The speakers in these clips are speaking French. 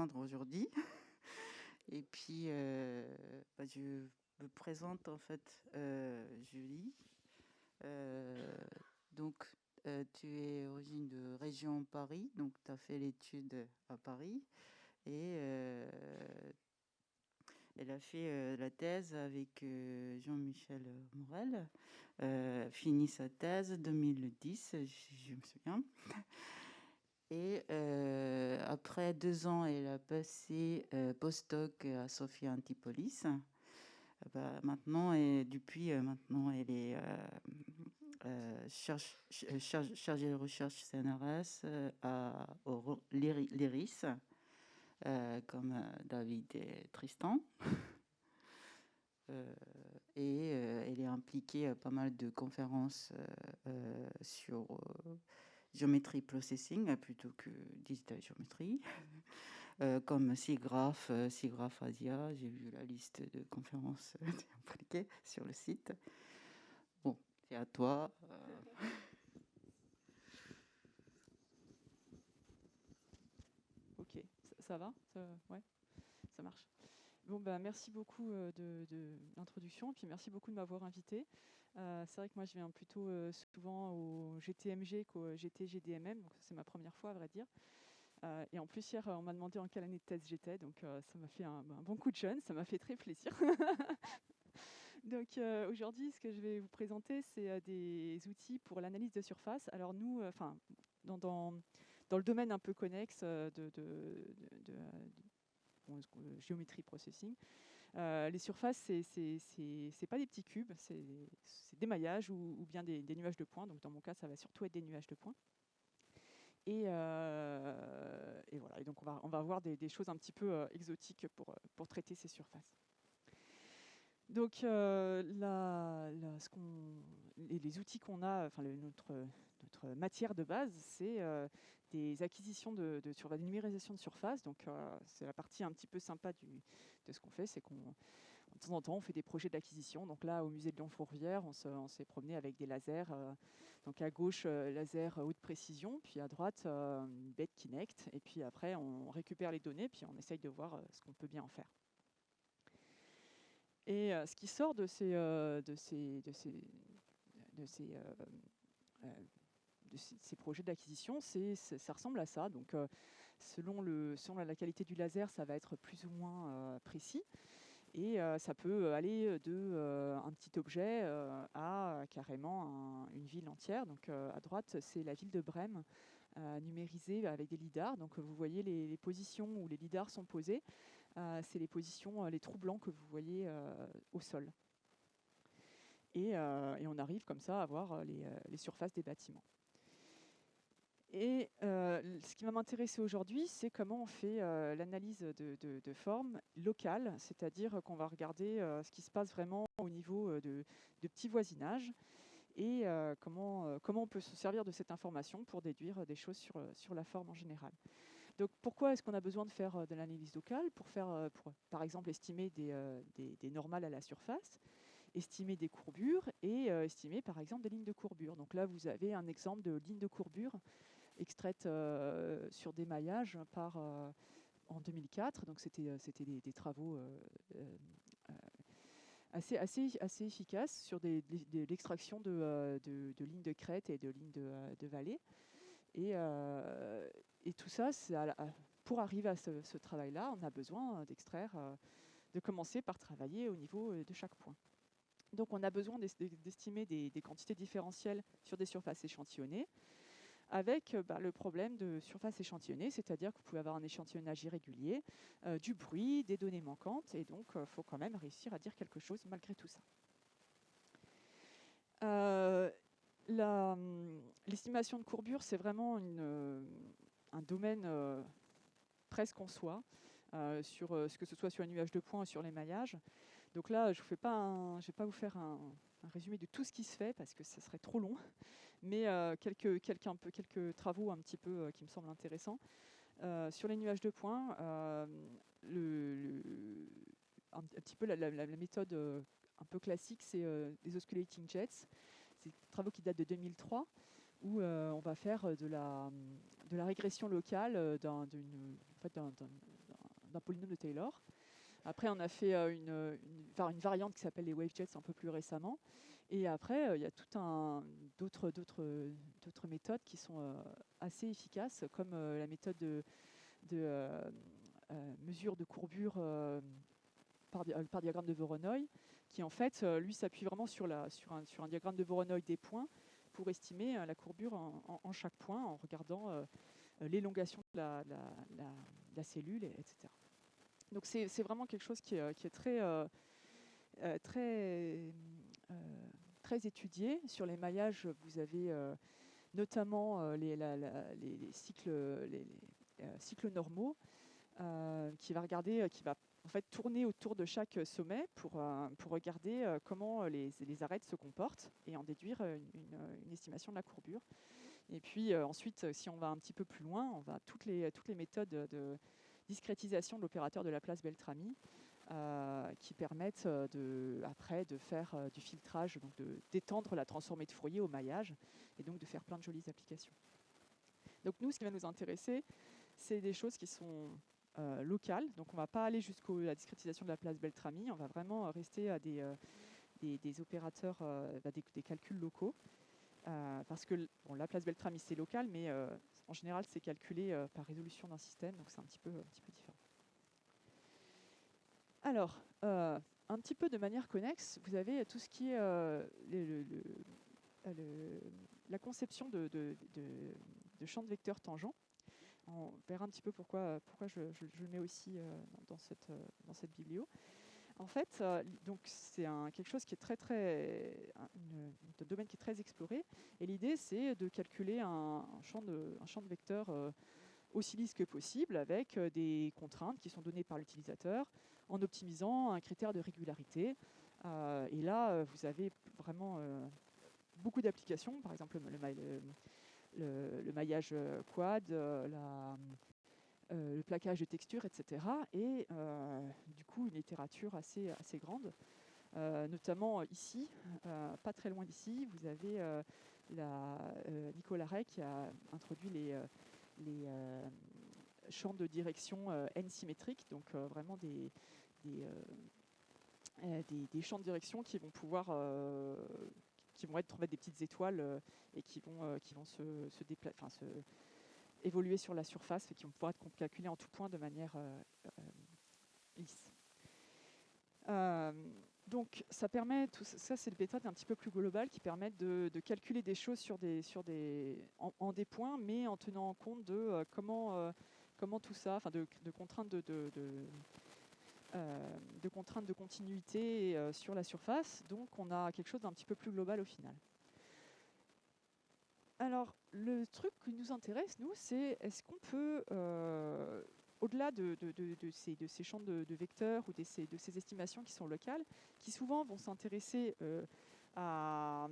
rejoindre aujourd'hui. Et puis, je me présente en fait, Julie. Euh, donc, tu es origine de région Paris, donc tu as fait l'étude à Paris. Et elle a fait la thèse avec Jean-Michel Morel. Fini sa thèse 2010, je me souviens. Et après 2 ans, elle a passé postdoc à Sophia Antipolis. Maintenant, et depuis maintenant, elle est chargée de recherche CNRS au l'IRIS, comme David et Tristan. Elle est impliquée à pas mal de conférences sur géométrie processing plutôt que digital géométrie, comme SIGGRAPH Asia. J'ai vu la liste de conférences impliquées sur le site. Bon, c'est à toi. Ok, ça va ouais, ça marche. Bon, bah, merci beaucoup de l'introduction, et puis merci beaucoup de m'avoir invité. C'est vrai que moi, je viens plutôt souvent au GTMG qu'au GT-GDMM, donc c'est ma première fois, à vrai dire. Et en plus, hier, on m'a demandé en quelle année de thèse j'étais, donc ça m'a fait un bon coup de jeune, ça m'a fait très plaisir. Donc aujourd'hui, ce que je vais vous présenter, c'est des outils pour l'analyse de surface. Alors nous, dans le domaine un peu connexe géométrie processing, les surfaces, c'est pas des petits cubes, c'est des maillages ou bien des nuages de points. Donc dans mon cas, ça va surtout être des nuages de points. Et voilà. Et donc on va avoir des choses un petit peu exotiques pour traiter ces surfaces. Donc, les outils qu'on a, enfin notre matière de base, c'est des acquisitions sur la numérisation de surface. Donc, c'est la partie un petit peu sympa de ce qu'on fait, c'est qu'on de temps en temps on fait des projets d'acquisition. Donc là, au musée de Lyon-Fourvière, on s'est promené avec des lasers. Donc à gauche, laser haute précision, puis à droite, une bête Kinect. Et puis après, on récupère les données, puis on essaye de voir ce qu'on peut bien en faire. Et ce qui sort de ces projets d'acquisition, ça ressemble à ça. Donc, selon la qualité du laser, ça va être plus ou moins précis. Et ça peut aller de un petit objet à carrément une ville entière. Donc, à droite, c'est la ville de Brême, numérisée avec des lidars. Donc, vous voyez les positions où les lidars sont posés. C'est les positions, les trous blancs que vous voyez au sol. Et on arrive comme ça à voir les surfaces des bâtiments. Et ce qui va m'intéresser aujourd'hui, c'est comment on fait l'analyse de formes locales, c'est-à-dire qu'on va regarder ce qui se passe vraiment au niveau de petits voisinages et comment on peut se servir de cette information pour déduire des choses sur la forme en général. Donc pourquoi est-ce qu'on a besoin de faire de l'analyse locale pour par exemple, estimer des normales à la surface, estimer des courbures et estimer par exemple des lignes de courbure. Donc là, vous avez un exemple de ligne de courbure extraite sur des maillages en 2004. Donc c'était des travaux assez efficaces sur l'extraction de lignes de crête et de lignes de vallée. Et tout ça, pour arriver à ce travail-là, on a besoin d'extraire, de commencer par travailler au niveau de chaque point. Donc on a besoin d'estimer des quantités différentielles sur des surfaces échantillonnées, avec le problème de surface échantillonnée, c'est-à-dire que vous pouvez avoir un échantillonnage irrégulier, du bruit, des données manquantes, et donc il faut quand même réussir à dire quelque chose malgré tout ça. L'estimation de courbure, c'est vraiment un domaine presque en soi, ce que ce soit sur les nuages de points ou sur les maillages. Donc là, je ne vais pas vous faire un résumé de tout ce qui se fait parce que ça serait trop long, mais quelques travaux un petit peu qui me semblent intéressants. Sur les nuages de points, un petit peu la méthode un peu classique, c'est des osculating jets. C'est des travaux qui datent de 2003 où on va faire de la régression locale d'un polynôme de Taylor. Après, on a fait une variante qui s'appelle les wavejets un peu plus récemment. Et après, il y a d'autres méthodes qui sont assez efficaces, comme la méthode de mesure de courbure par diagramme de Voronoi, qui en fait, lui, s'appuie vraiment sur un diagramme de Voronoi des points pour estimer la courbure en chaque point, en regardant l'élongation de la cellule, etc. Donc c'est vraiment quelque chose qui est très étudié. Sur les maillages, vous avez notamment les cycles normaux, qui va en fait tourner autour de chaque sommet pour regarder comment les arêtes se comportent et en déduire une estimation de la courbure. Et puis ensuite, si on va un petit peu plus loin, on va toutes les méthodes de discrétisation de l'opérateur de Laplace Beltrami, qui permettent après de faire du filtrage, donc d'étendre la transformée de Fourier au maillage, et donc de faire plein de jolies applications. Donc nous, ce qui va nous intéresser, c'est des choses qui sont locales. Donc on ne va pas aller jusqu'à la discrétisation de Laplace Beltrami, on va vraiment rester à des opérateurs, des calculs locaux. Parce que Laplace Beltrami, c'est local, mais en général, c'est calculé par résolution d'un système, donc c'est un petit peu différent. Alors, un petit peu de manière connexe, vous avez tout ce qui est la conception de champs de vecteurs tangents. On verra un petit peu pourquoi je le mets aussi dans cette biblio. En fait, donc c'est quelque chose qui est un domaine qui est très exploré. Et l'idée, c'est de calculer un champ de vecteurs aussi lisse que possible, avec des contraintes qui sont données par l'utilisateur, en optimisant un critère de régularité. Et là, vous avez vraiment beaucoup d'applications, par exemple le maillage quad, le plaquage de textures, etc. Et du coup, une littérature assez grande. Notamment ici, pas très loin d'ici, vous avez Nicolas Rey qui a introduit les champs de direction n symétriques, donc vraiment des champs de direction qui vont pouvoir qui vont être des petites étoiles et qui vont évoluer sur la surface et qui vont pouvoir être calculés en tout point de manière lisse. Donc ça permet, ça c'est des méthodes un petit peu plus globales qui permettent de calculer des choses en des points, mais en tenant compte de comment tout ça, enfin de contraintes de contraintes de continuité sur la surface. Donc on a quelque chose d'un petit peu plus global au final. Alors le truc qui nous intéresse, nous, c'est est-ce qu'on peut au-delà de ces champs de vecteurs ou de ces estimations qui sont locales, qui souvent vont s'intéresser à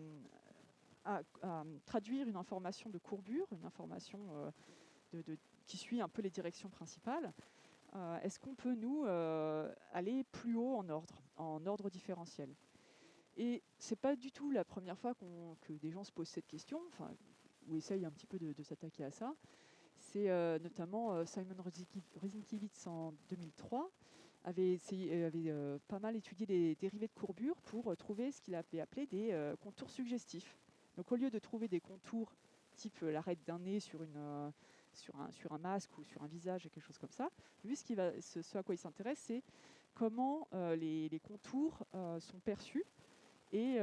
traduire une information de courbure, une information qui suit un peu les directions principales, est-ce qu'on peut, nous, aller plus haut en ordre différentiel? Et ce n'est pas du tout la première fois que des gens se posent cette question, ou essayent un petit peu de s'attaquer à ça. C'est notamment Simon Rysinkiewicz en 2003 avait pas mal étudié les dérivés de courbure pour trouver ce qu'il avait appelé des contours suggestifs. Donc au lieu de trouver des contours type l'arête d'un nez sur un masque ou sur un visage, quelque chose comme ça, lui ce à quoi il s'intéresse, c'est comment les contours sont perçus. Et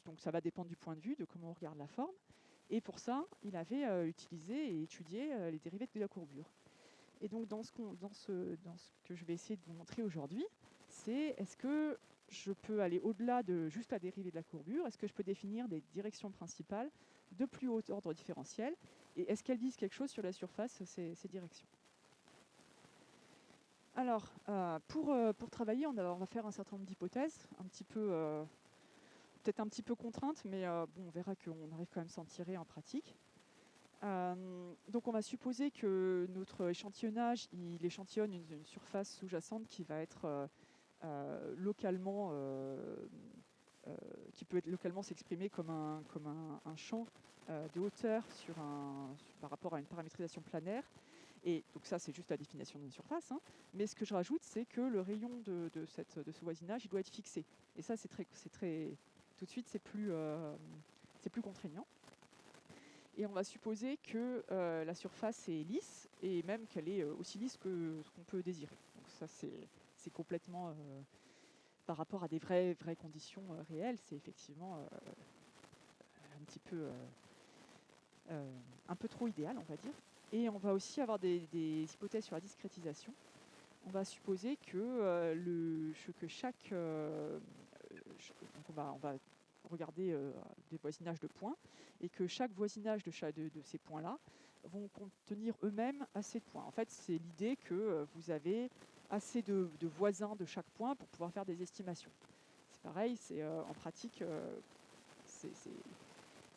donc ça va dépendre du point de vue, de comment on regarde la forme. Et pour ça, il avait utilisé et étudié les dérivés de la courbure. Et donc dans ce que je vais essayer de vous montrer aujourd'hui, c'est est-ce que je peux aller au-delà de juste la dérivée de la courbure? Est-ce que je peux définir des directions principales de plus haut ordre différentiel? Et est-ce qu'elles disent quelque chose sur la surface, ces directions? Alors, pour travailler, on va faire un certain nombre d'hypothèses, peut-être un petit peu contraintes, mais bon, on verra qu'on arrive quand même à s'en tirer en pratique. Donc on va supposer que notre échantillonnage, il échantillonne une surface sous-jacente qui va être localement qui peut localement s'exprimer comme un champ de hauteur par rapport à une paramétrisation planaire. Et donc ça, c'est juste la définition d'une surface. Hein. Mais ce que je rajoute, c'est que le rayon de ce voisinage, il doit être fixé. Et ça, c'est très tout de suite, c'est plus contraignant. Et on va supposer que la surface est lisse, et même qu'elle est aussi lisse que ce qu'on peut désirer. Donc ça, c'est complètement, par rapport à des vraies conditions réelles, c'est effectivement un petit peu, un peu trop idéal, on va dire. Et on va aussi avoir des hypothèses sur la discrétisation. On va supposer que chaque... donc on va regarder des voisinages de points, et que chaque voisinage de ces points-là vont contenir eux-mêmes assez de points. En fait, c'est l'idée que vous avez assez de voisins de chaque point pour pouvoir faire des estimations. C'est pareil, en pratique, c'est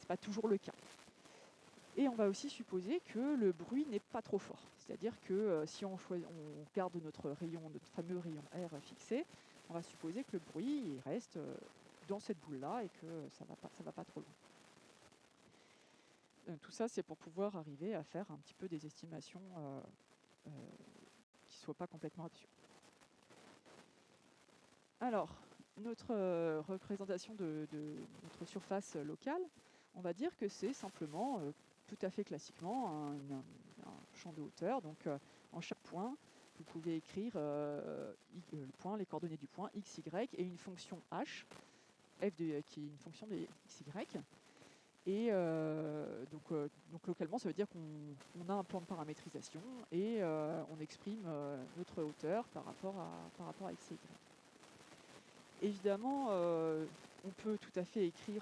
pas toujours le cas. Et on va aussi supposer que le bruit n'est pas trop fort. C'est-à-dire que si on garde notre fameux rayon R fixé, on va supposer que le bruit reste dans cette boule-là et que ça va pas trop loin. Tout ça, c'est pour pouvoir arriver à faire un petit peu des estimations qui ne soient pas complètement absurdes. Alors, notre représentation de notre surface locale, on va dire que c'est simplement, tout à fait classiquement, un champ de hauteur. Donc, en chaque point, vous pouvez écrire les coordonnées du point, x, y, et une fonction h, qui est une fonction de x, y. Et donc localement, ça veut dire qu'on a un plan de paramétrisation et on exprime notre hauteur par rapport à x et y. Évidemment, on peut tout à fait écrire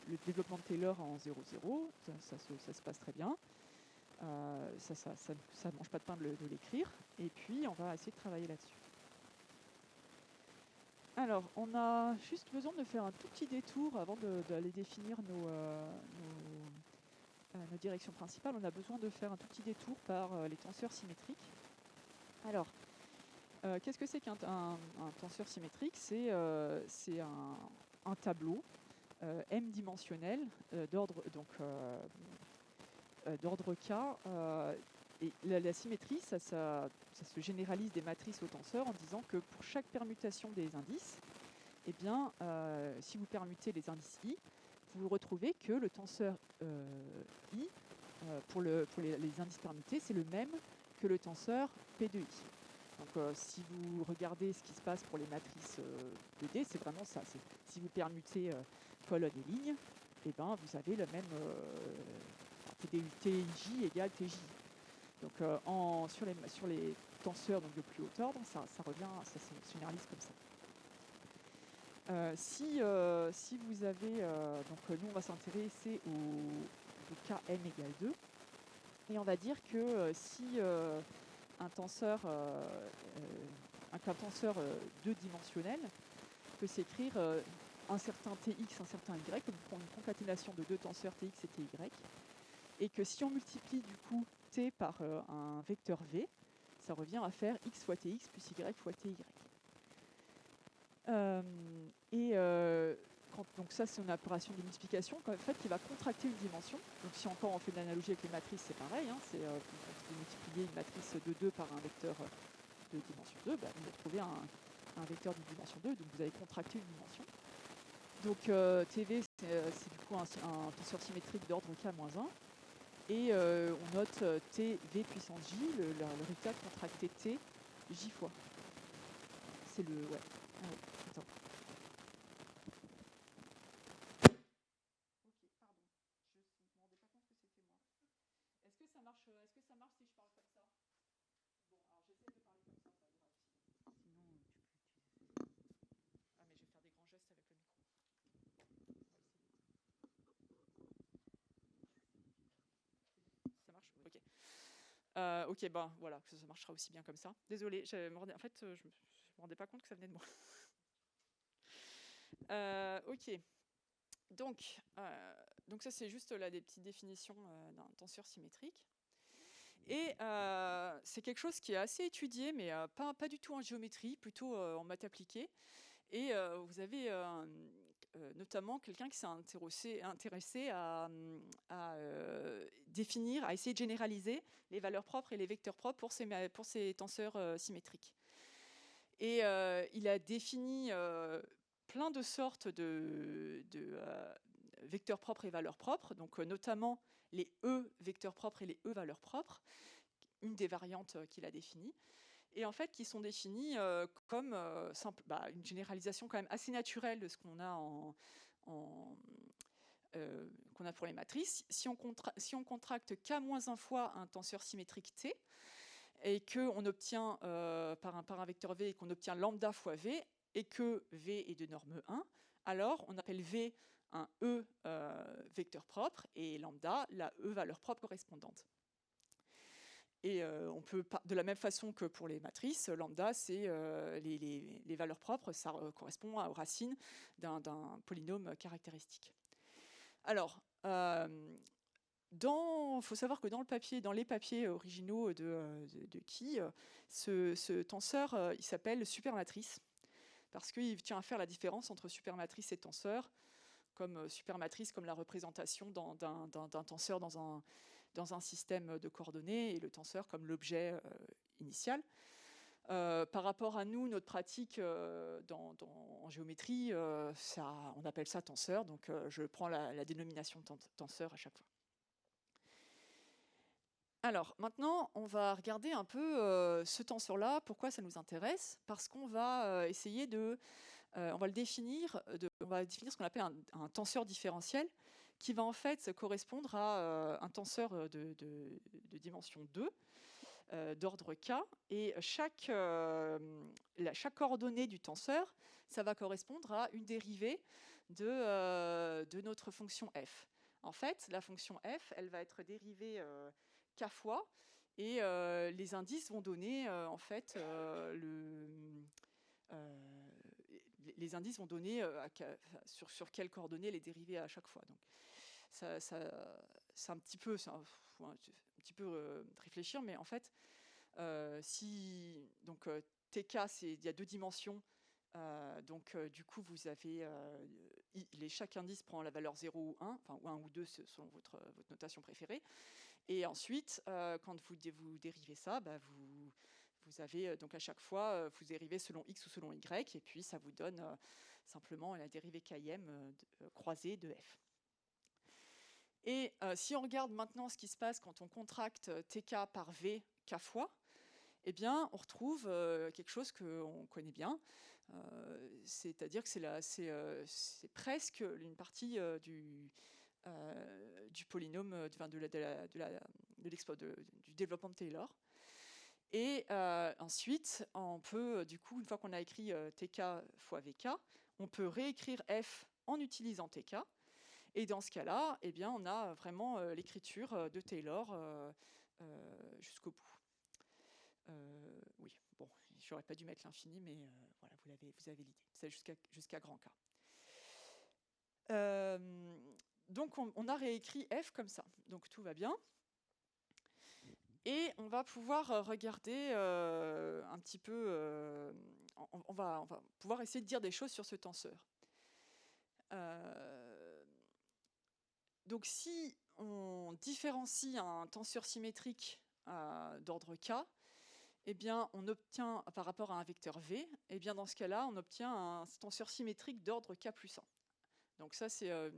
le développement de Taylor en 0,0, ça se passe très bien. Ça ne mange pas de pain de l'écrire. Et puis, on va essayer de travailler là-dessus. Alors, on a juste besoin de faire un tout petit détour avant d'aller définir nos directions principales. On a besoin de faire un tout petit détour par les tenseurs symétriques. Alors, qu'est-ce que c'est qu'un tenseur symétrique ? C'est un tableau m-dimensionnel d'ordre K. Et la symétrie, ça se généralise des matrices aux tenseurs en disant que pour chaque permutation des indices, eh bien, si vous permutez les indices i, vous retrouvez que le tenseur i, pour les indices permutés, c'est le même que le tenseur p de i. Donc, si vous regardez ce qui se passe pour les matrices de D, c'est vraiment ça. Si vous permutez colonne et ligne, eh ben, vous avez le même TJ égale TJ. Donc, sur les tenseurs donc, de plus haut ordre, ça se généralise comme ça. Si vous avez... donc, nous, on va s'intéresser au cas m égale 2. Et on va dire que si un tenseur deux-dimensionnel peut s'écrire un certain Tx, un certain Y, donc on prend une concaténation de deux tenseurs Tx et Ty, et que si on multiplie du coup T par un vecteur V, ça revient à faire X fois Tx plus Y fois Ty. Donc ça, c'est une opération de multiplication en fait, qui va contracter une dimension. Donc si encore on fait de l'analogie avec les matrices, c'est pareil. Hein, vous multipliez une matrice de 2 par un vecteur de dimension 2, bah, vous retrouvez un vecteur de dimension 2, donc vous avez contracté une dimension. Donc TV, c'est du coup un tenseur symétrique d'ordre K-1. Et on note TV puissance J, le résultat contracté T, J fois. C'est le... Ouais. Attends. Ça marche si je parle comme ça? Bon, alors j'essaie de parler comme ça ira aussi. Sinon, tu peux utiliser. Ah, mais je vais faire des grands gestes avec le micro. Ça marche? Ok. Ok, ben voilà, ça marchera aussi bien comme ça. Désolée, en fait, je me rendais pas compte que ça venait de moi. Ok. Donc ça, c'est juste là des petites définitions d'un tenseur symétrique. Et c'est quelque chose qui est assez étudié, mais pas du tout en géométrie, plutôt en maths appliquées. Et vous avez notamment quelqu'un qui s'est intéressé à définir, à essayer de généraliser les valeurs propres et les vecteurs propres pour ces tenseurs symétriques. Et il a défini plein de sortes de vecteurs propres et valeurs propres, donc notamment les E vecteurs propres et les E valeurs propres, une des variantes qu'il a définies, et en fait qui sont définis comme une généralisation quand même assez naturelle de ce qu'on a qu'on a pour les matrices. Si on contracte k-1 fois un tenseur symétrique T, et qu'on obtient par un vecteur V, et qu'on obtient lambda fois V, et que V est de norme 1, alors on appelle V un E vecteur propre, et lambda la E valeur propre correspondante. Et on peut, de la même façon que pour les matrices, lambda, c'est les valeurs propres, ça correspond aux racines d'un polynôme caractéristique. Alors, il faut savoir que dans les papiers originaux de Key, ce tenseur, il s'appelle supermatrice, parce qu'il tient à faire la différence entre supermatrice et tenseur, comme supermatrice comme la représentation d'un tenseur dans un système de coordonnées, et le tenseur comme l'objet initial. Par rapport à nous, notre pratique en géométrie, on appelle ça tenseur, donc je prends la dénomination tenseur à chaque fois. Alors maintenant, on va regarder un peu ce tenseur-là, pourquoi ça nous intéresse, parce qu'on va essayer on va définir ce qu'on appelle un tenseur différentiel, qui va en fait correspondre à un tenseur de dimension 2, d'ordre k, et chaque coordonnée du tenseur, ça va correspondre à une dérivée de notre fonction f. En fait, la fonction f, elle va être dérivée k fois, et les indices vont donner en fait les indices vont donner sur quelles coordonnées les dérivées à chaque fois. Donc, c'est un petit peu, réfléchir, mais en fait, TK, il y a 2 dimensions, du coup, vous avez chaque indice prend la valeur 0 ou 1, enfin ou 1 ou 2 selon votre notation préférée. Et ensuite, quand vous dérivez ça, vous avez donc à chaque fois, vous dérivez selon x ou selon y, et puis ça vous donne simplement la dérivée km croisée de f. Et si on regarde maintenant ce qui se passe quand on contracte tk par v k fois, eh bien, on retrouve quelque chose qu'on connaît bien, c'est-à-dire que c'est presque une partie du polynôme du développement de Taylor. Et ensuite, on peut, du coup, une fois qu'on a écrit tk fois vk, on peut réécrire f en utilisant tk. Et dans ce cas-là, eh bien, on a vraiment l'écriture de Taylor jusqu'au bout. Oui, bon, j'aurais pas dû mettre l'infini, mais voilà, vous avez l'idée. C'est jusqu'à grand K. Donc, on a réécrit f comme ça. Donc, tout va bien. Et on va pouvoir regarder un petit peu... on va pouvoir essayer de dire des choses sur ce tenseur. Donc, si on différencie un tenseur symétrique d'ordre k, eh bien, on obtient, par rapport à un vecteur v, eh bien, dans ce cas-là, on obtient un tenseur symétrique d'ordre k plus 1. Donc ça, c'est un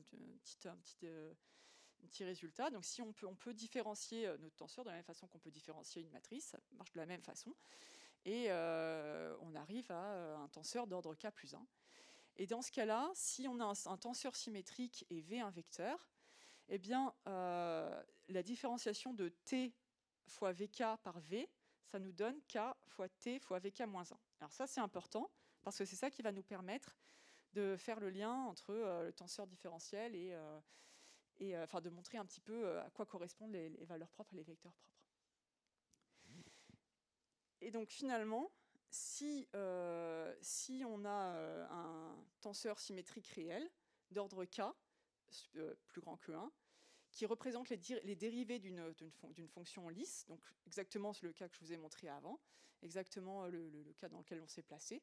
petit résultat. Donc si on peut différencier notre tenseur de la même façon qu'on peut différencier une matrice, ça marche de la même façon. Et on arrive à un tenseur d'ordre k plus 1. Et dans ce cas-là, si on a un tenseur symétrique et v un vecteur, eh bien, la différenciation de t fois vk par v, ça nous donne k fois t fois vk moins 1. Alors ça, c'est important, parce que c'est ça qui va nous permettre de faire le lien entre le tenseur différentiel et de montrer un petit peu à quoi correspondent les valeurs propres et les vecteurs propres. Et donc finalement, si on a un tenseur symétrique réel d'ordre k, plus grand que 1, qui représente les dérivés d'une fonction lisse, donc exactement le cas que je vous ai montré avant, exactement le cas dans lequel on s'est placé.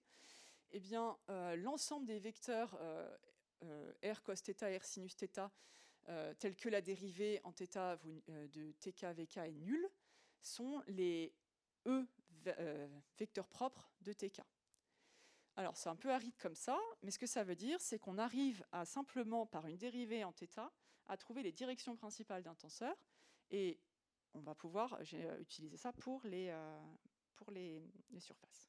Eh bien, l'ensemble des vecteurs r cos θ, r sinus θ, tels que la dérivée en θ de tk vk est nulle, sont les vecteurs propres de tk. Alors, c'est un peu aride comme ça, mais ce que ça veut dire, c'est qu'on arrive à simplement, par une dérivée en θ, à trouver les directions principales d'un tenseur, et on va pouvoir utiliser ça pour les surfaces.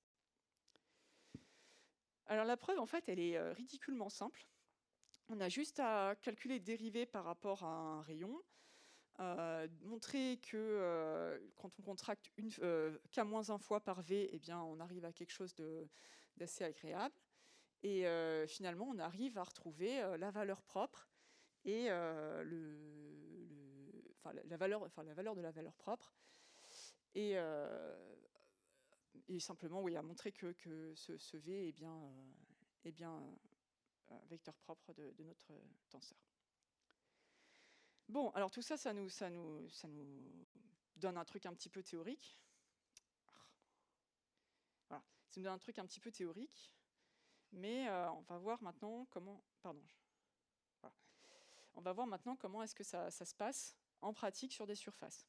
Alors, la preuve, en fait, elle est ridiculement simple. On a juste à calculer dérivée par rapport à un rayon, montrer que quand on contracte k-1 fois par v, eh bien, on arrive à quelque chose d'assez agréable. Et finalement, on arrive à retrouver la valeur propre et la valeur de la valeur propre. Et simplement, oui, à montrer que ce v est bien vecteur propre de notre tenseur. Bon, alors tout ça, ça nous donne un truc un petit peu théorique. Voilà, ça nous donne un truc un petit peu théorique, mais on va voir maintenant comment... Pardon. Voilà. On va voir maintenant comment est-ce que ça se passe en pratique sur des surfaces.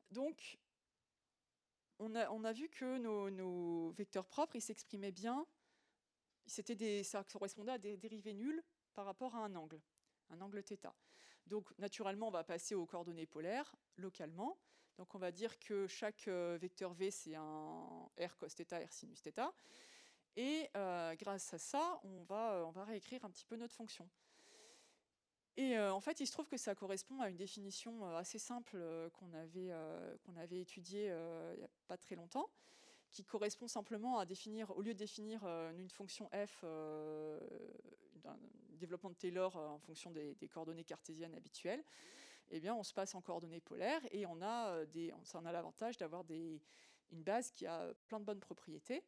Donc, on a vu que nos vecteurs propres, ils s'exprimaient bien, ça correspondait à des dérivées nulles par rapport à un angle θ. Donc, naturellement, on va passer aux coordonnées polaires, localement. Donc, on va dire que chaque vecteur v, c'est un r cos θ, r sinus θ. Et grâce à ça, on va réécrire un petit peu notre fonction. Et en fait, il se trouve que ça correspond à une définition assez simple qu'on avait étudiée il n'y a pas très longtemps, qui correspond simplement à définir, au lieu de définir une fonction f, d'un développement de Taylor en fonction des coordonnées cartésiennes habituelles, eh bien, on se passe en coordonnées polaires et on a l'avantage d'avoir une base qui a plein de bonnes propriétés.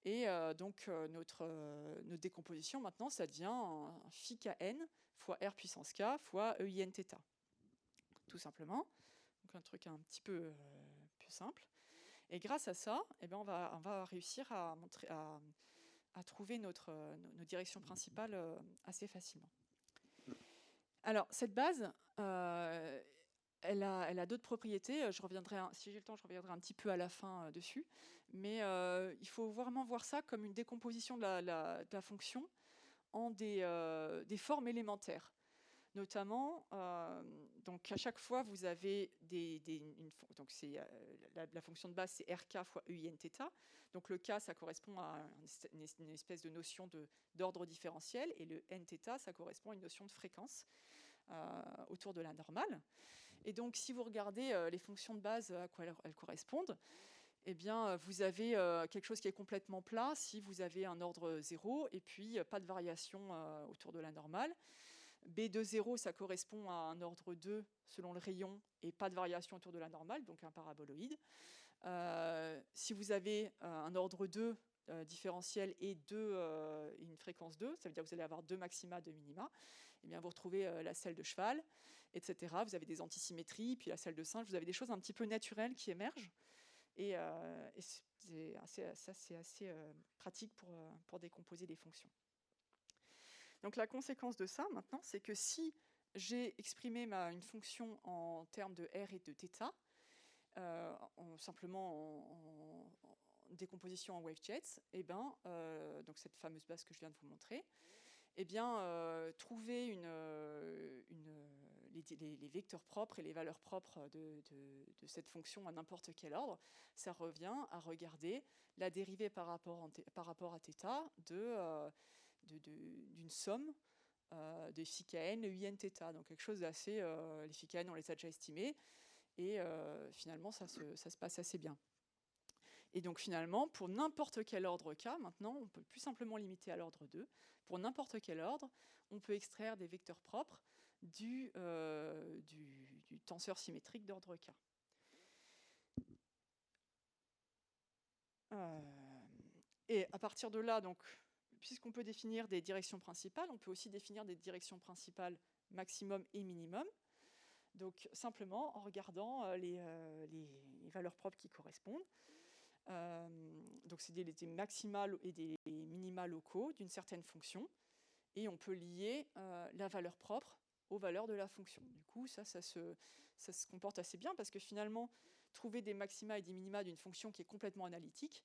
Et donc, notre décomposition, maintenant, ça devient un phi kn fois r puissance k fois ein θ. Tout simplement. Donc, un truc un petit peu plus simple. Et grâce à ça, eh bien, on va réussir à trouver nos directions principales assez facilement. Alors, cette base, elle a d'autres propriétés. Je reviendrai, si j'ai le temps, je reviendrai un petit peu à la fin dessus. Mais il faut vraiment voir ça comme une décomposition de la fonction en des formes élémentaires. Notamment, donc à chaque fois, vous avez donc la fonction de base, c'est rk fois ein θ. Donc le k, ça correspond à une espèce de notion d'ordre différentiel, et le nθ, ça correspond à une notion de fréquence autour de la normale. Et donc, si vous regardez les fonctions de base à quoi elles correspondent, eh bien, vous avez quelque chose qui est complètement plat si vous avez un ordre 0 et puis pas de variation autour de la normale. B de 0, ça correspond à un ordre 2 selon le rayon et pas de variation autour de la normale, donc un paraboloïde. Si vous avez un ordre 2 différentiel et une fréquence 2, ça veut dire que vous allez avoir 2 maxima, 2 minima, eh bien vous retrouvez la selle de cheval, etc. Vous avez des antisymétries, puis la selle de singe, vous avez des choses un petit peu naturelles qui émergent. Et c'est assez pratique pour décomposer des fonctions. Donc la conséquence de ça, maintenant, c'est que si j'ai exprimé une fonction en termes de r et de θ, simplement en décomposition en wavejets, et ben, donc cette fameuse base que je viens de vous montrer, eh bien, trouver les vecteurs propres et les valeurs propres de cette fonction à n'importe quel ordre, ça revient à regarder la dérivée par rapport à θ d'une somme de phi kn et un θ. Donc quelque chose d'assez... les phi kn, on les a déjà estimés, et finalement, ça se passe assez bien. Et donc finalement, pour n'importe quel ordre k, maintenant, on peut plus simplement limiter à l'ordre 2. Pour n'importe quel ordre, on peut extraire des vecteurs propres du tenseur symétrique d'ordre k. Et à partir de là, donc, puisqu'on peut définir des directions principales, on peut aussi définir des directions principales maximum et minimum. Donc simplement en regardant les valeurs propres qui correspondent. Donc c'est des maximales et des minima locaux d'une certaine fonction. Et on peut lier la valeur propre aux valeurs de la fonction. Du coup, ça se comporte assez bien parce que finalement, trouver des maxima et des minima d'une fonction qui est complètement analytique,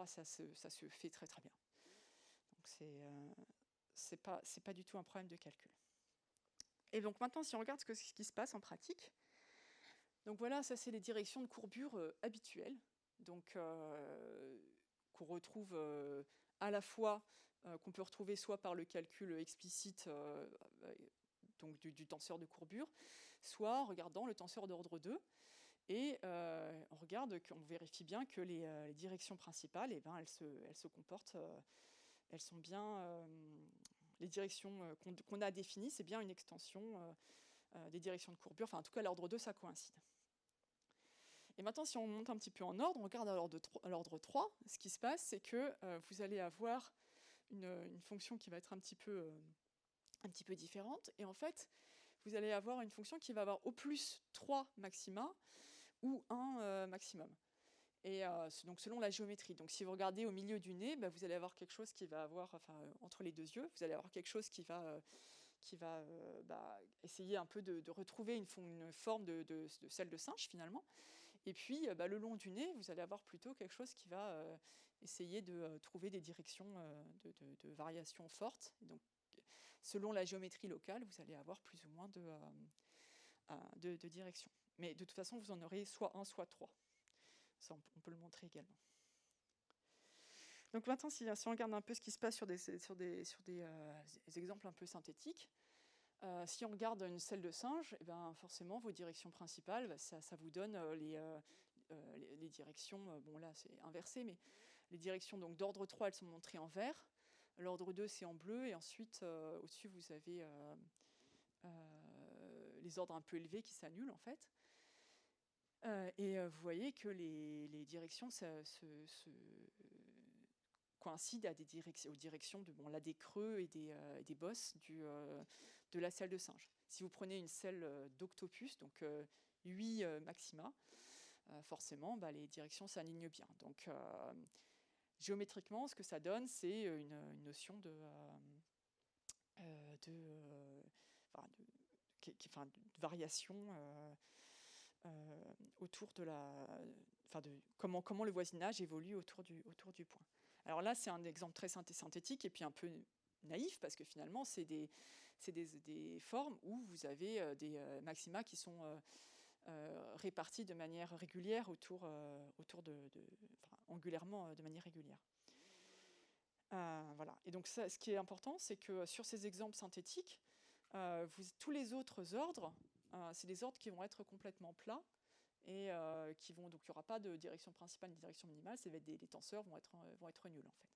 ça se fait très très bien. Donc c'est pas du tout un problème de calcul. Et donc maintenant, si on regarde ce qui se passe en pratique, donc voilà, ça c'est les directions de courbure habituelles, donc qu'on retrouve à la fois, qu'on peut retrouver soit par le calcul explicite donc du tenseur de courbure, soit en regardant le tenseur d'ordre 2, et on vérifie bien que les directions principales, elles se comportent, elles sont bien, les directions qu'on a définies, c'est bien une extension des directions de courbure, enfin en tout cas l'ordre 2, ça coïncide. Et maintenant, si on monte un petit peu en ordre, on regarde à l'ordre 3, ce qui se passe, c'est que vous allez avoir une fonction qui va être un petit peu différente, et en fait, vous allez avoir une fonction qui va avoir au plus 3 maxima ou 1 maximum. Et donc selon la géométrie. Donc si vous regardez au milieu du nez, vous allez avoir quelque chose qui va avoir, enfin entre les deux yeux, vous allez avoir quelque chose qui va essayer un peu de retrouver une forme de celle de singe finalement. Et puis le long du nez, vous allez avoir plutôt quelque chose qui va essayer de trouver des directions de variation fortes. Et donc selon la géométrie locale, vous allez avoir plus ou moins de directions. Mais de toute façon, vous en aurez soit 1, soit 3. Ça, on peut le montrer également. Donc maintenant, si on regarde un peu ce qui se passe sur des exemples un peu synthétiques, si on regarde une selle de singe, forcément, vos directions principales, ça vous donne les directions, bon là c'est inversé, mais les directions d'ordre 3, elles sont montrées en vert, l'ordre 2 c'est en bleu, et ensuite au-dessus vous avez les ordres un peu élevés qui s'annulent en fait. Et vous voyez que les directions coïncident aux directions des creux et des bosses de la selle de singe. Si vous prenez une selle d'octopus, donc 8 maxima, forcément les directions s'alignent bien. Donc géométriquement, ce que ça donne, c'est une notion de variation autour de comment le voisinage évolue autour du point. Alors là, c'est un exemple très synthétique et puis un peu naïf, parce que finalement, c'est des formes où vous avez des maxima qui sont répartis de manière régulière angulairement de manière régulière. Voilà. Et donc ça, ce qui est important, c'est que sur ces exemples synthétiques, tous les autres ordres, c'est des ordres qui vont être complètement plats et donc il n'y aura pas de direction principale ni de direction minimale, les tenseurs vont être nuls en fait.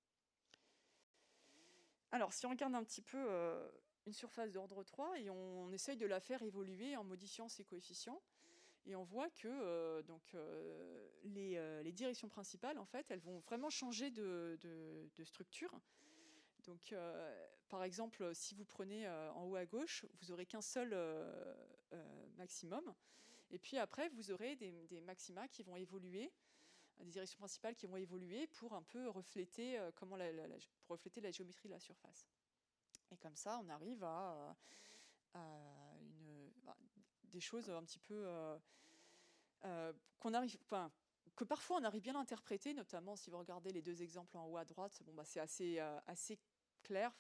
Alors si on regarde un petit peu une surface d'ordre 3 et on essaye de la faire évoluer en modifiant ses coefficients, et on voit que les directions principales, en fait, elles vont vraiment changer de structure. Donc, par exemple, si vous prenez en haut à gauche, vous n'aurez qu'un seul maximum. Et puis après, vous aurez des maxima qui vont évoluer, des directions principales qui vont évoluer pour un peu refléter, pour refléter la géométrie de la surface. Et comme ça, on arrive à des choses un petit peu que parfois on arrive bien à interpréter, notamment si vous regardez les deux exemples en haut à droite. C'est assez clair.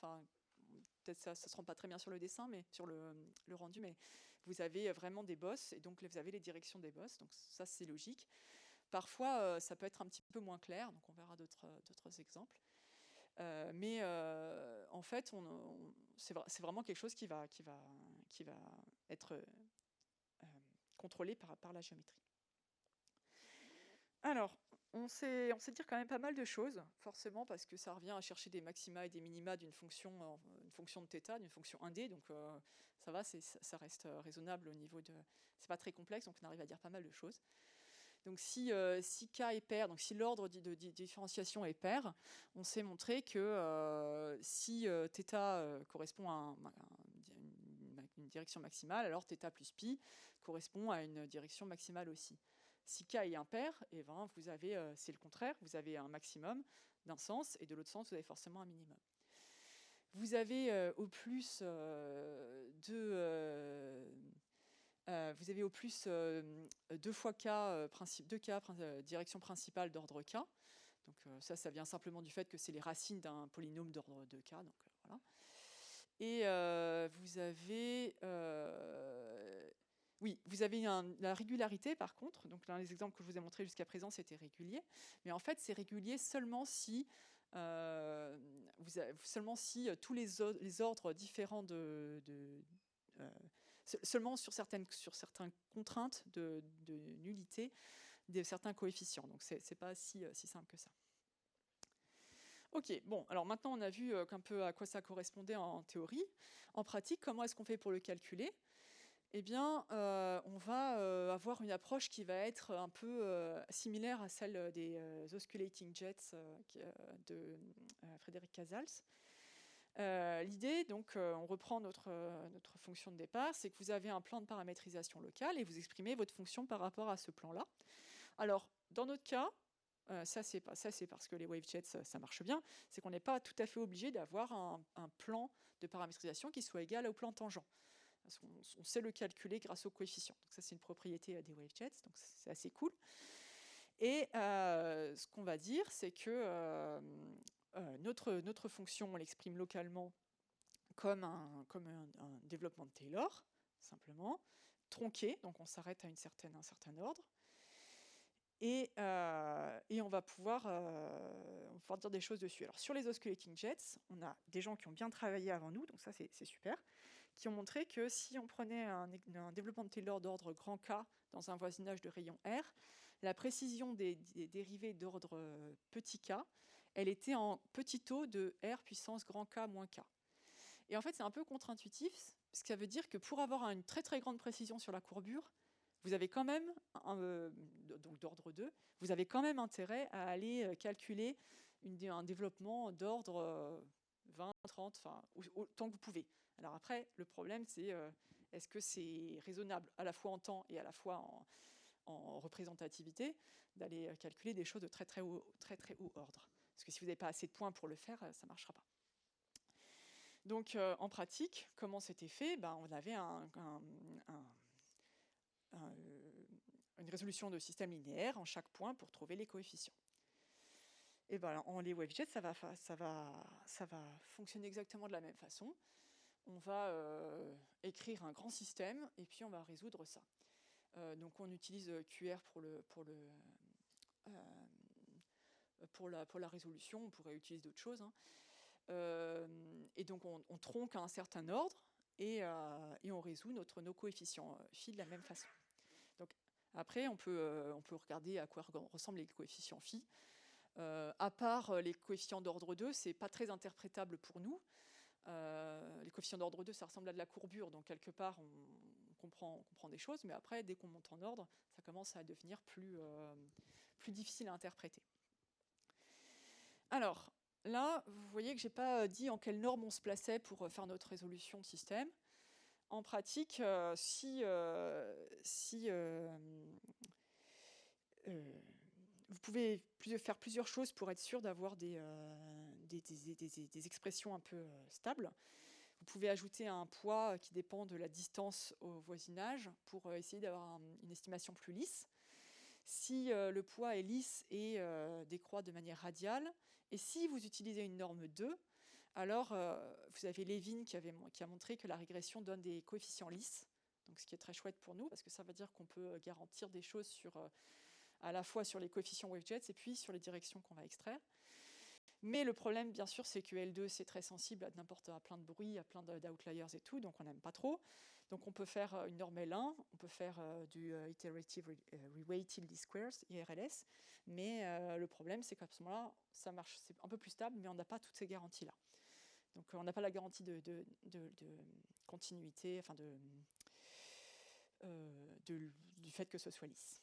Peut-être ça se rend pas très bien sur le dessin, mais sur le rendu, mais vous avez vraiment des bosses et donc vous avez les directions des bosses. Donc ça, c'est logique. Parfois, ça peut être un petit peu moins clair. Donc on verra d'autres exemples. Mais en fait, c'est vraiment quelque chose qui va être contrôlé par la géométrie. Alors, on sait dire quand même pas mal de choses, forcément, parce que ça revient à chercher des maxima et des minima d'une fonction de θ, d'une fonction 1D, donc ça va, ça reste raisonnable au niveau de... C'est pas très complexe, donc on arrive à dire pas mal de choses. Donc si K est pair, donc si l'ordre de différenciation est pair, on sait montrer que si θ correspond à une direction maximale, alors θ plus π correspond à une direction maximale aussi. Si k est impair, eh ben, c'est le contraire, vous avez un maximum d'un sens, et de l'autre sens, vous avez forcément un minimum. Vous avez au plus deux fois k, direction principale d'ordre k. Donc ça vient simplement du fait que c'est les racines d'un polynôme d'ordre de k. Donc, voilà. Et vous avez la régularité par contre. Donc dans les exemples que je vous ai montrés jusqu'à présent, c'était régulier. Mais en fait, c'est régulier seulement si tous les ordres différents seulement sur certaines contraintes de nullité de certains coefficients. Donc c'est pas si simple que ça. Ok, bon, alors maintenant on a vu un peu à quoi ça correspondait en théorie. En pratique, comment est-ce qu'on fait pour le calculer? Eh bien, on va avoir une approche qui va être un peu similaire à celle des Osculating Jets de Frédéric Casals. L'idée, donc, on reprend notre fonction de départ, c'est que vous avez un plan de paramétrisation locale et vous exprimez votre fonction par rapport à ce plan-là. Alors, dans notre cas, ça c'est parce que les WaveJets ça marche bien, c'est qu'on n'est pas tout à fait obligé d'avoir un plan de paramétrisation qui soit égal au plan tangent. Parce qu'on sait le calculer grâce aux coefficients. Donc ça c'est une propriété des WaveJets, donc c'est assez cool. Et ce qu'on va dire, c'est que notre fonction, on l'exprime localement comme un développement de Taylor, simplement, tronqué, donc on s'arrête à un certain ordre. Et on va pouvoir dire des choses dessus. Alors sur les Osculating Jets, on a des gens qui ont bien travaillé avant nous, donc ça c'est super, qui ont montré que si on prenait un développement de Taylor d'ordre grand K dans un voisinage de rayon R, la précision des dérivées d'ordre petit k, elle était en petit o de R puissance grand K moins K. Et en fait c'est un peu contre-intuitif, ce qui veut dire que pour avoir une très très grande précision sur la courbure, vous avez quand même, donc d'ordre 2, vous avez quand même intérêt à aller calculer un développement d'ordre 20, 30, enfin, autant que vous pouvez. Alors après, le problème, c'est est-ce que c'est raisonnable à la fois en temps et à la fois en représentativité d'aller calculer des choses de très très haut ordre. Parce que si vous n'avez pas assez de points pour le faire, ça ne marchera pas. Donc en pratique, comment c'était fait? On avait une résolution de système linéaire en chaque point pour trouver les coefficients. Et en les WaveJets, ça va fonctionner exactement de la même façon. On va écrire un grand système et puis on va résoudre ça. Donc on utilise QR pour la résolution. On pourrait utiliser d'autres choses. Hein. Et donc on tronque à un certain ordre et on résout nos coefficients phi de la même façon. Donc après, on peut regarder à quoi ressemblent les coefficients phi. À part les coefficients d'ordre 2, c'est pas très interprétable pour nous. Les coefficients d'ordre 2, ça ressemble à de la courbure, donc quelque part on comprend des choses, mais après, dès qu'on monte en ordre, ça commence à devenir plus difficile à interpréter. Alors, là, vous voyez que je n'ai pas dit en quelle norme on se plaçait pour faire notre résolution de système. En pratique, vous pouvez faire plusieurs choses pour être sûr d'avoir des expressions un peu stables. Vous pouvez ajouter un poids qui dépend de la distance au voisinage pour essayer d'avoir une estimation plus lisse. Si le poids est lisse et décroît de manière radiale, et si vous utilisez une norme 2, alors vous avez Levin qui a montré que la régression donne des coefficients lisses, donc ce qui est très chouette pour nous, parce que ça veut dire qu'on peut garantir des choses à la fois sur les coefficients WaveJets et puis sur les directions qu'on va extraire. Mais le problème, bien sûr, c'est que L2, c'est très sensible à plein de bruit, à plein d'outliers et tout, donc on n'aime pas trop. Donc on peut faire une norme L1, on peut faire du Iterative Reweighted Least Squares, IRLS, mais le problème, c'est qu'à ce moment-là, ça marche, c'est un peu plus stable, mais on n'a pas toutes ces garanties-là. Donc on n'a pas la garantie de continuité, enfin du fait que ce soit lisse.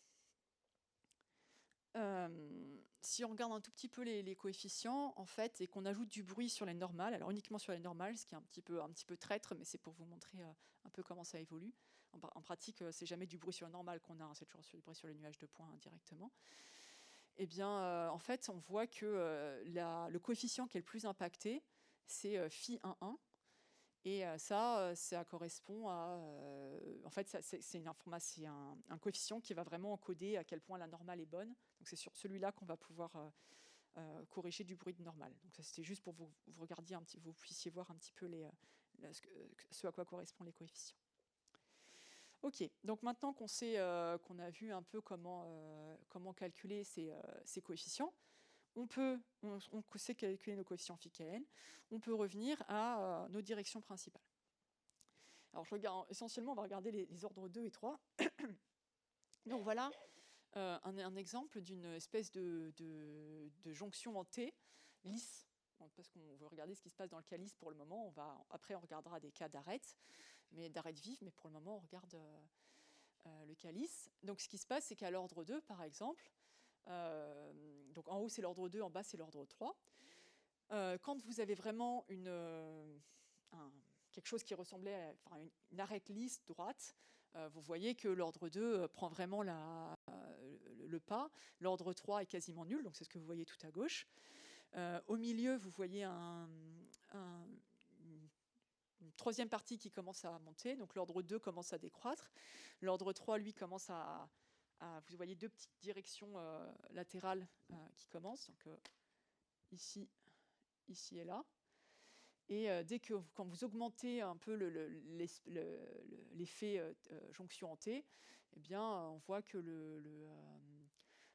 si on regarde un tout petit peu les coefficients, en fait, et qu'on ajoute du bruit sur les normales, alors uniquement sur les normales, ce qui est un petit peu traître, mais c'est pour vous montrer un peu comment ça évolue. En pratique, c'est jamais du bruit sur le normal qu'on a, hein, c'est toujours du bruit sur les nuages de points directement. Eh bien, en fait, on voit que le coefficient qui est le plus impacté, c'est phi 1,1. Et ça correspond à... en fait, c'est un coefficient qui va vraiment encoder à quel point la normale est bonne. Donc c'est sur celui-là qu'on va pouvoir corriger du bruit de normale. Donc ça, c'était juste pour vous regardiez vous puissiez voir un petit peu ce à quoi correspondent les coefficients. Ok, donc maintenant qu'on a vu un peu comment calculer ces coefficients, on sait calculer nos coefficients phi kn, on peut revenir à nos directions principales. Alors essentiellement, on va regarder les ordres 2 et 3. Donc voilà un exemple d'une espèce de jonction en T lisse, parce qu'on veut regarder ce qui se passe dans le cas lisse pour le moment. Après, on regardera des cas d'arêtes vives, mais pour le moment, on regarde le cas lisse. Donc ce qui se passe, c'est qu'à l'ordre 2, par exemple, donc en haut c'est l'ordre 2, en bas c'est l'ordre 3. Quand vous avez vraiment quelque chose qui ressemblait à une arête lisse droite, vous voyez que l'ordre 2 prend vraiment le pas. L'ordre 3 est quasiment nul, donc c'est ce que vous voyez tout à gauche. Au milieu, vous voyez une troisième partie qui commence à monter, donc l'ordre 2 commence à décroître. L'ordre 3, lui, commence vous voyez deux petites directions latérales qui commencent, donc ici et là. Et quand vous augmentez un peu l'effet jonction en T, eh bien, on voit que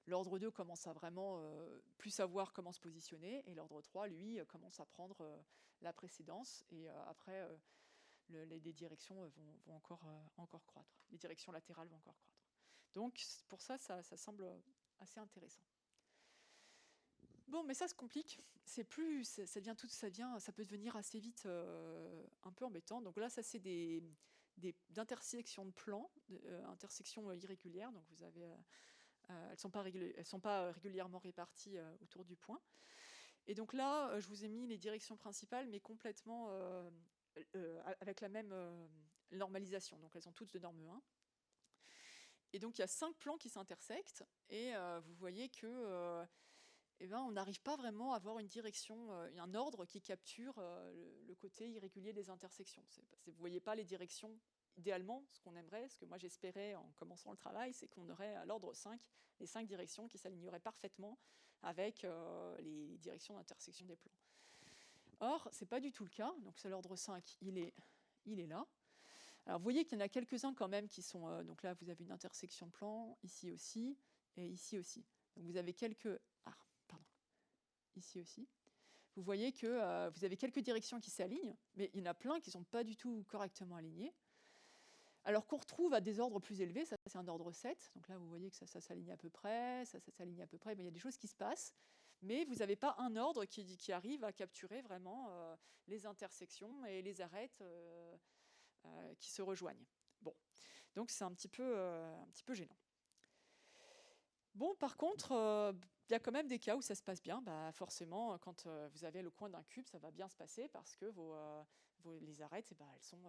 l'ordre 2 commence à vraiment plus savoir comment se positionner, et l'ordre 3, lui, commence à prendre la précédence, et après, les directions vont encore croître. Les directions latérales vont encore croître. Donc, pour ça semble assez intéressant. Bon, mais ça se complique. Ça peut devenir assez vite un peu embêtant. Donc là, ça c'est des intersections de plans, intersections irrégulières. Donc vous avez, elles sont pas régulièrement réparties autour du point. Et donc là, je vous ai mis les directions principales, mais complètement avec la même normalisation. Donc elles sont toutes de norme 1. Et donc il y a 5 plans qui s'intersectent, et vous voyez que on n'arrive pas vraiment à avoir une direction, un ordre qui capture le côté irrégulier des intersections. Vous ne voyez pas les directions. Idéalement, ce qu'on aimerait, ce que moi j'espérais en commençant le travail, c'est qu'on aurait à l'ordre 5 les 5 directions qui s'aligneraient parfaitement avec les directions d'intersection des plans. Or, ce n'est pas du tout le cas. Donc c'est l'ordre 5, il est là. Alors vous voyez qu'il y en a quelques-uns quand même qui sont... donc là, vous avez une intersection de plans, ici aussi, et ici aussi. Donc vous avez ici aussi. Vous voyez que vous avez quelques directions qui s'alignent, mais il y en a plein qui ne sont pas du tout correctement alignées. Alors qu'on retrouve à des ordres plus élevés, ça c'est un ordre 7, donc là vous voyez que ça s'aligne à peu près, ça s'aligne à peu près, mais il y a des choses qui se passent, mais vous n'avez pas un ordre qui arrive à capturer vraiment les intersections et les arêtes qui se rejoignent. Bon, donc c'est un petit peu gênant. Bon, par contre, il y a quand même des cas où ça se passe bien. Forcément, quand vous avez le coin d'un cube, ça va bien se passer parce que les arêtes, elles sont...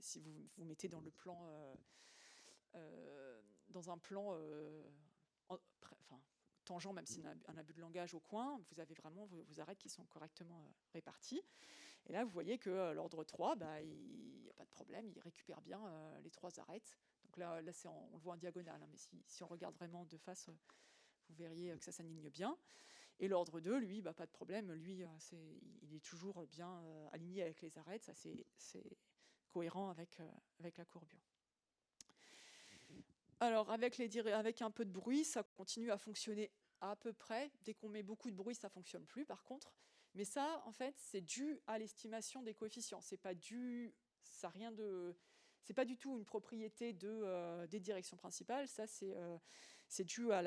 si vous mettez dans le plan... dans un plan tangent, même si un abus de langage au coin, vous avez vraiment vos arêtes qui sont correctement réparties. Et là, vous voyez que l'ordre 3, il n'y a pas de problème, il récupère bien les 3 arêtes. Donc là on le voit en diagonale, hein, mais si on regarde vraiment de face, vous verriez que ça s'aligne bien. Et l'ordre 2, lui, pas de problème, lui, il est toujours bien aligné avec les arêtes, ça c'est cohérent avec la courbure. Alors, avec un peu de bruit, ça continue à fonctionner à peu près. Dès qu'on met beaucoup de bruit, ça ne fonctionne plus, par contre. Mais ça, en fait, c'est dû à l'estimation des coefficients. C'est pas du tout une propriété des directions principales. Ça, c'est dû à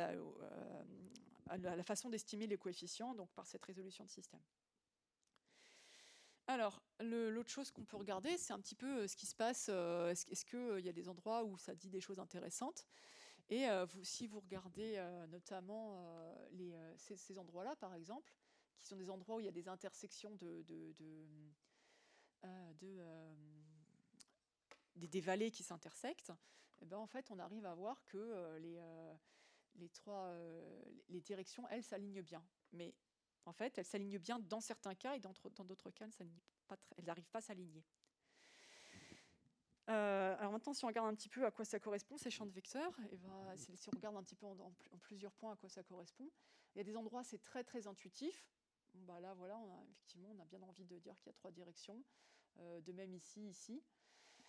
la façon d'estimer les coefficients, donc par cette résolution de système. Alors, l'autre chose qu'on peut regarder, c'est un petit peu ce qui se passe. Est-ce qu'il y a des endroits où ça dit des choses intéressantes? Et si vous regardez notamment ces endroits-là, par exemple, qui sont des endroits où il y a des intersections des vallées qui s'intersectent, eh ben, en fait, on arrive à voir que les directions, elles, s'alignent bien. Mais en fait, elles s'alignent bien dans certains cas, et dans d'autres cas, elles n'arrivent pas à s'aligner. Alors maintenant, si on regarde un petit peu à quoi ça correspond, ces champs de vecteurs, et ben, si on regarde un petit peu en plusieurs points à quoi ça correspond, il y a des endroits, c'est très très intuitif. Bon, bah là, voilà, effectivement, on a bien envie de dire qu'il y a 3 directions. De même ici.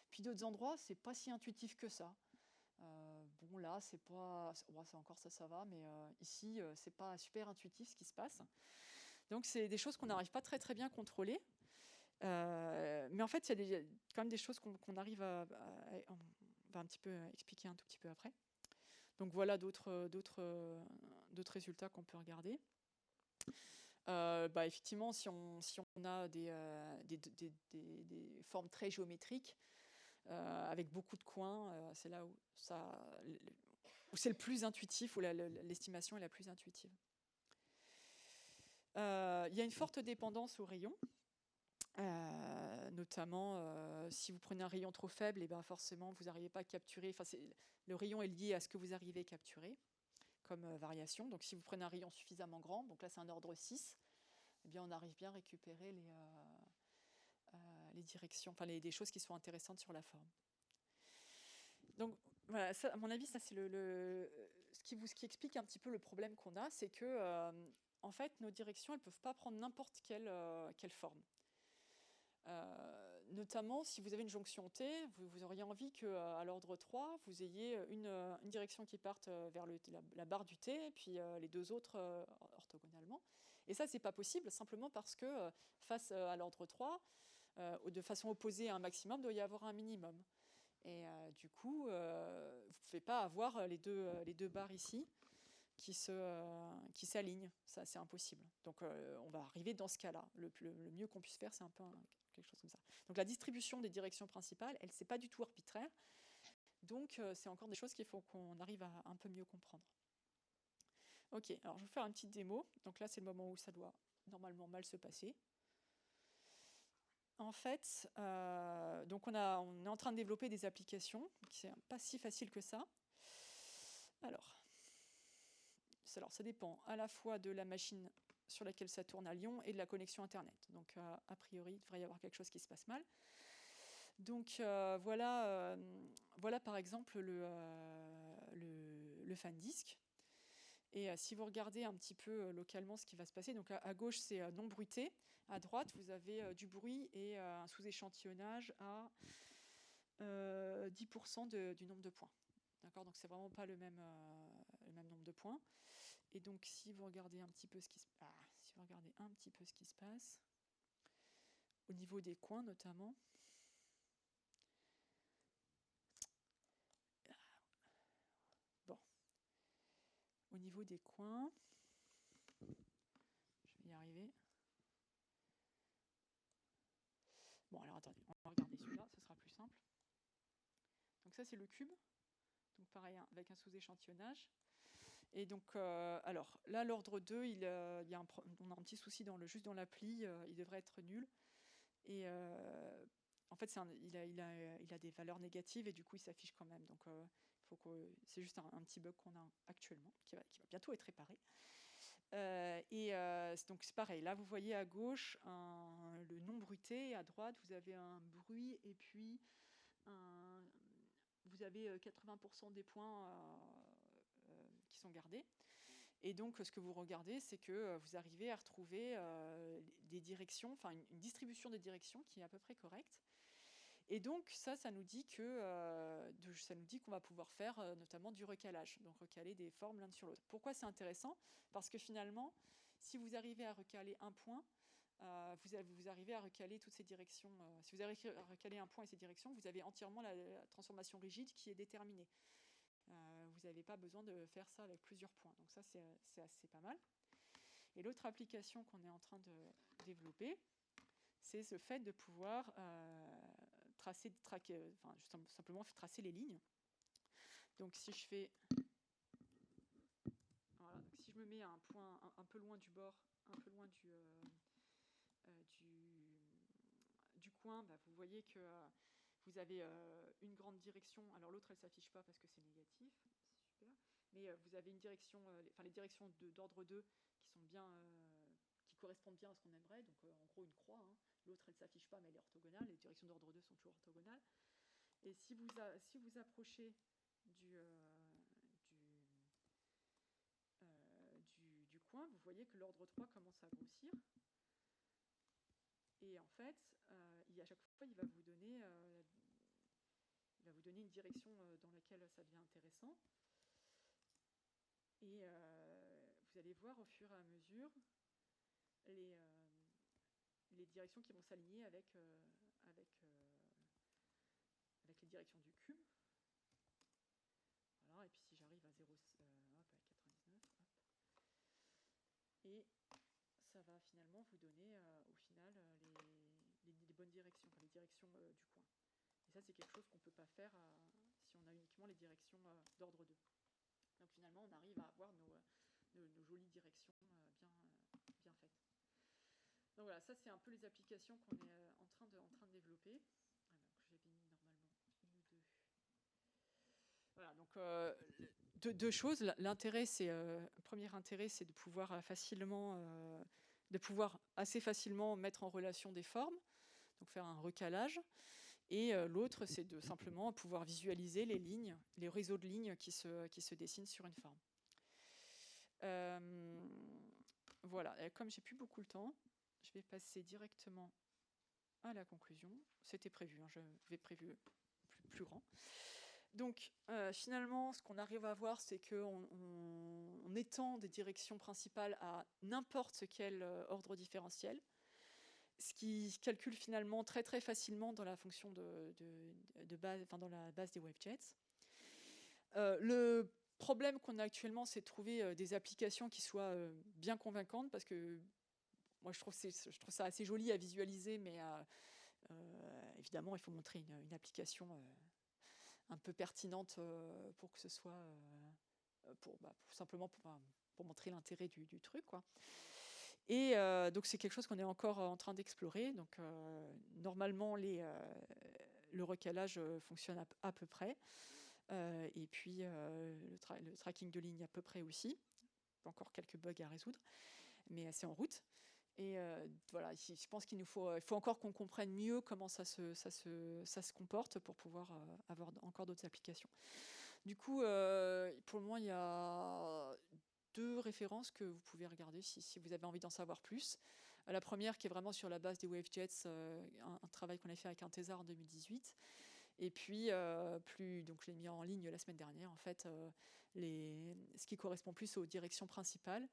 Puis d'autres endroits, c'est pas si intuitif que ça. Bon, là, c'est pas... c'est encore ça va, mais ici, c'est pas super intuitif ce qui se passe. Donc, c'est des choses qu'on n'arrive pas très très bien à contrôler. Mais en fait, il y a quand même des choses qu'on arrive on va un petit peu expliquer un tout petit peu après. Donc voilà d'autres résultats qu'on peut regarder. Effectivement, si on a des formes très géométriques, avec beaucoup de coins, c'est là où c'est le plus intuitif, où l'estimation est la plus intuitive. Il y a une forte dépendance aux rayons. Notamment si vous prenez un rayon trop faible, et ben forcément vous n'arrivez pas à capturer, le rayon est lié à ce que vous arrivez à capturer comme variation. Donc si vous prenez un rayon suffisamment grand, donc là c'est un ordre 6, eh bien on arrive bien à récupérer les directions, des choses qui sont intéressantes sur la forme. Donc voilà, ça, à mon avis, ça c'est ce qui explique un petit peu le problème qu'on a, c'est que en fait nos directions, elles ne peuvent pas prendre n'importe quelle forme. Notamment si vous avez une jonction T, vous auriez envie qu'à l'ordre 3, vous ayez une direction qui parte vers la barre du T, et puis les deux autres orthogonalement. Et ça, c'est pas possible, simplement parce que face à l'ordre 3, de façon opposée à un maximum, il doit y avoir un minimum. Et du coup, vous ne pouvez pas avoir les deux barres ici qui s'alignent. Ça, c'est impossible. Donc, on va arriver dans ce cas-là. Le mieux qu'on puisse faire, c'est un peu quelque chose comme ça. Donc, la distribution des directions principales, elle, c'est pas du tout arbitraire. Donc, c'est encore des choses qu'il faut qu'on arrive à un peu mieux comprendre. Ok, alors je vais vous faire une petite démo. Donc là, c'est le moment où ça doit normalement mal se passer. En fait, donc on est en train de développer des applications, c'est pas si facile que ça. Alors, ça dépend à la fois de la machine sur laquelle ça tourne à Lyon et de la connexion Internet. Donc, a priori, il devrait y avoir quelque chose qui se passe mal. Donc, voilà par exemple le FanDisk. Et si vous regardez un petit peu localement ce qui va se passer, donc à gauche, c'est non bruité. À droite, vous avez du bruit et un sous-échantillonnage à 10% du nombre de points. D'accord, donc c'est vraiment pas le même nombre de points. Et donc si vous regardez un petit peu ce qui se passe, au niveau des coins notamment, bon, au niveau des coins, je vais y arriver. Bon, alors attendez, on va regarder celui-là, ce sera plus simple. Donc ça, c'est le cube. Donc pareil, avec un sous-échantillonnage. Et donc, alors là, l'ordre 2, on a un petit souci juste dans l'appli, il devrait être nul. Et en fait, il a des valeurs négatives et du coup, il s'affiche quand même. Donc, c'est juste un petit bug qu'on a actuellement, qui va bientôt être réparé. Donc c'est pareil, là vous voyez à gauche le non bruité, et à droite vous avez un bruit, et puis vous avez 80% des points qui sont gardés. Et donc ce que vous regardez, c'est que vous arrivez à retrouver des directions, enfin une distribution des directions qui est à peu près correcte. Et donc ça nous dit qu'on va pouvoir faire notamment du recalage, donc recaler des formes l'un sur l'autre. Pourquoi c'est intéressant? Parce que finalement, si vous arrivez à recaler un point, vous arrivez à recaler toutes ces directions. Si vous arrivez à recaler un point et ces directions, vous avez entièrement la transformation rigide qui est déterminée. Vous n'avez pas besoin de faire ça avec plusieurs points. Donc ça, c'est assez pas mal. Et l'autre application qu'on est en train de développer, c'est ce fait de pouvoir simplement tracer les lignes. Donc si je fais je me mets à un point un peu loin du bord, un peu loin du coin, bah, vous voyez que vous avez une grande direction. Alors l'autre, elle ne s'affiche pas parce que c'est négatif. Super. Mais vous avez une direction, les directions d'ordre 2 qui sont bien, qui correspondent bien à ce qu'on aimerait. Donc en gros une croix. Hein. L'autre, elle ne s'affiche pas, mais elle est orthogonale. Les directions d'ordre 2 sont toujours orthogonales. Et si vous approchez du coin, vous voyez que l'ordre 3 commence à grossir. Et en fait, à chaque fois, il va vous donner une direction dans laquelle ça devient intéressant. Et vous allez voir au fur et à mesure les directions qui vont s'aligner avec les directions du cube. Voilà, et puis si j'arrive à 0, à 99, hop. Et ça va finalement vous donner au final les bonnes directions, les directions du coin. Et ça, c'est quelque chose qu'on ne peut pas faire si on a uniquement les directions d'ordre 2. Donc finalement, on arrive à avoir nos jolies directions bien faites. Donc voilà, ça c'est un peu les applications qu'on est en train de développer. Alors, j'avais mis normalement une ou deux. Voilà, donc deux choses. L'intérêt, premier intérêt, c'est de pouvoir assez facilement mettre en relation des formes, donc faire un recalage. Et l'autre, c'est de simplement pouvoir visualiser les lignes, les réseaux de lignes qui se dessinent sur une forme. Voilà, et comme j'ai plus beaucoup le temps, je vais passer directement à la conclusion. C'était prévu, hein, je vais prévu plus grand. Donc finalement, ce qu'on arrive à voir, c'est qu'on étend des directions principales à n'importe quel ordre différentiel, ce qui calcule finalement très très facilement dans la fonction de base, enfin dans la base des WaveJets. Le problème qu'on a actuellement, c'est de trouver des applications qui soient bien convaincantes, parce que moi je trouve ça assez joli à visualiser, mais évidemment il faut montrer une application un peu pertinente pour que ce soit simplement pour montrer l'intérêt du truc, quoi. Et donc c'est quelque chose qu'on est encore en train d'explorer. Donc normalement le recalage fonctionne à peu près, et puis le tracking de ligne à peu près aussi. Encore quelques bugs à résoudre, mais c'est en route. Et voilà, je pense qu'il faut encore qu'on comprenne mieux comment ça se comporte pour pouvoir avoir encore d'autres applications. Du coup, pour le moment, il y a 2 références que vous pouvez regarder si vous avez envie d'en savoir plus. La première qui est vraiment sur la base des WaveJets, un travail qu'on a fait avec un thésard en 2018. Et puis, donc je l'ai mis en ligne la semaine dernière, en fait, ce qui correspond plus aux directions principales,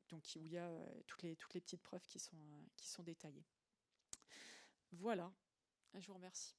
donc où il y a toutes les petites preuves qui sont détaillées. Voilà, je vous remercie.